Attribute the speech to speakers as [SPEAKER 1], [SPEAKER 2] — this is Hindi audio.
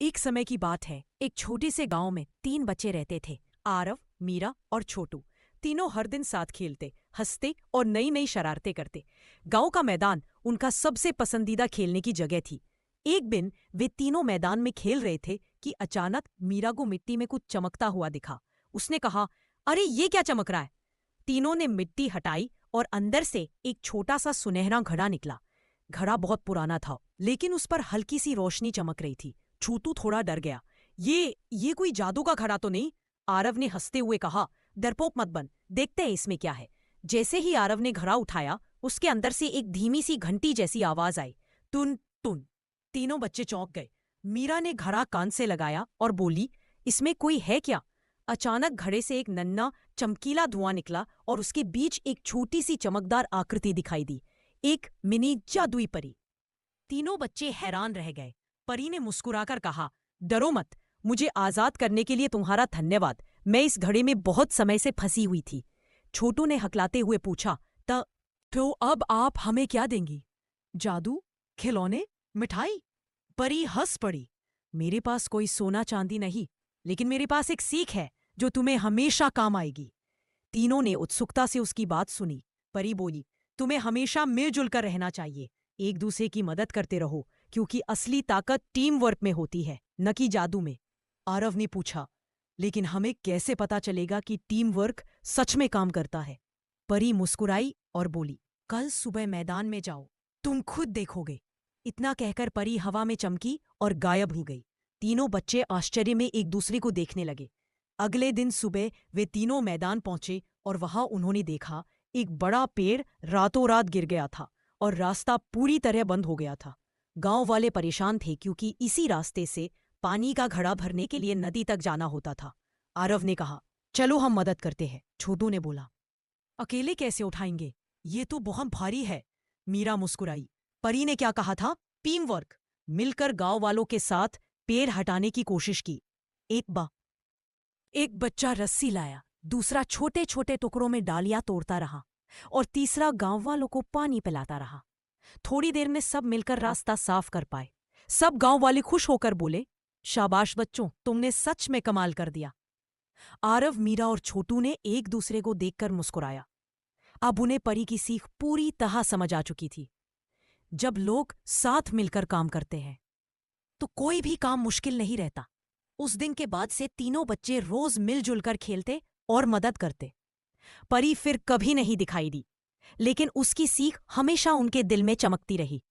[SPEAKER 1] एक समय की बात है। एक छोटे से गांव में 3 बच्चे रहते थे। आरव, मीरा और छोटू। तीनों हर दिन साथ खेलते, हंसते और नई नई शरारतें करते। गांव का मैदान उनका सबसे पसंदीदा खेलने की जगह थी। एक दिन वे तीनों मैदान में खेल रहे थे कि अचानक मीरा को मिट्टी में कुछ चमकता हुआ दिखा। उसने कहा, अरे ये क्या चमक रहा है? तीनों ने मिट्टी हटाई और अंदर से एक छोटा सा सुनहरा घड़ा निकला। घड़ा बहुत पुराना था, लेकिन उस पर हल्की सी रोशनी चमक रही थी। छोटू थोड़ा डर गया। ये कोई जादू का घड़ा तो नहीं? आरव ने हंसते हुए कहा। डरपोक मत बन, देखते हैं इसमें क्या है। जैसे ही आरव ने घड़ा उठाया, उसके अंदर से एक धीमी सी घंटी जैसी आवाज आई। टुन टुन। तीनों बच्चे चौंक गए। मीरा ने घड़ा कान से लगाया और बोली, इसमें कोई है क्या? अचानक घड़े से एक नन्हा चमकीला धुआं निकला और उसके बीच एक छोटी सी चमकदार आकृति दिखाई दी। एक मिनी जादुई परी। तीनों बच्चे हैरान रह गए। परी ने मुस्कुराकर कहा, डरो मत, मुझे आजाद करने के लिए तुम्हारा धन्यवाद। मैं इस घड़े में बहुत समय से फंसी हुई थी। छोटू ने हकलाते हुए पूछा, तो अब आप हमें क्या देंगी? जादू, खिलौने, मिठाई? परी हंस पड़ी। मेरे पास कोई सोना चांदी नहीं, लेकिन मेरे पास एक सीख है जो तुम्हें हमेशा काम आएगी। तीनों ने उत्सुकता से उसकी बात सुनी। परी बोली, तुम्हें हमेशा मिलजुल कर रहना चाहिए। एक दूसरे की मदद करते रहो, क्योंकि असली ताकत टीम वर्क में होती है, न कि जादू में। आरव ने पूछा, लेकिन हमें कैसे पता चलेगा कि टीम वर्क सच में काम करता है? परी मुस्कुराई और बोली, कल सुबह मैदान में जाओ, तुम खुद देखोगे। इतना कहकर परी हवा में चमकी और गायब हो गई। तीनों बच्चे आश्चर्य में एक दूसरे को देखने लगे। अगले दिन सुबह वे तीनों मैदान पहुंचे और वहां उन्होंने देखा एक बड़ा पेड़ रातों रात गिर गया था और रास्ता पूरी तरह बंद हो गया था। गांव वाले परेशान थे, क्योंकि इसी रास्ते से पानी का घड़ा भरने के लिए नदी तक जाना होता था। आरव ने कहा, चलो हम मदद करते हैं। छोटू ने बोला, अकेले कैसे उठाएंगे? ये तो बहुत भारी है। मीरा मुस्कुराई। परी ने क्या कहा था? Team work. मिलकर गांव वालों के साथ पेड़ हटाने की कोशिश की। एक बच्चा रस्सी लाया, दूसरा छोटे छोटे टुकड़ों में डालियां तोड़ता रहा और तीसरा गांव वालों को पानी पिलाता रहा। थोड़ी देर में सब मिलकर रास्ता साफ कर पाए। सब गांव वाले खुश होकर बोले, शाबाश बच्चों, तुमने सच में कमाल कर दिया। आरव, मीरा और छोटू ने एक दूसरे को देखकर मुस्कुराया। अब उन्हें परी की सीख पूरी तरह समझ आ चुकी थी। जब लोग साथ मिलकर काम करते हैं तो कोई भी काम मुश्किल नहीं रहता। उस दिन के बाद से तीनों बच्चे रोज मिलजुल कर खेलते और मदद करते। परी फिर कभी नहीं दिखाई दी, लेकिन उसकी सीख हमेशा उनके दिल में चमकती रही।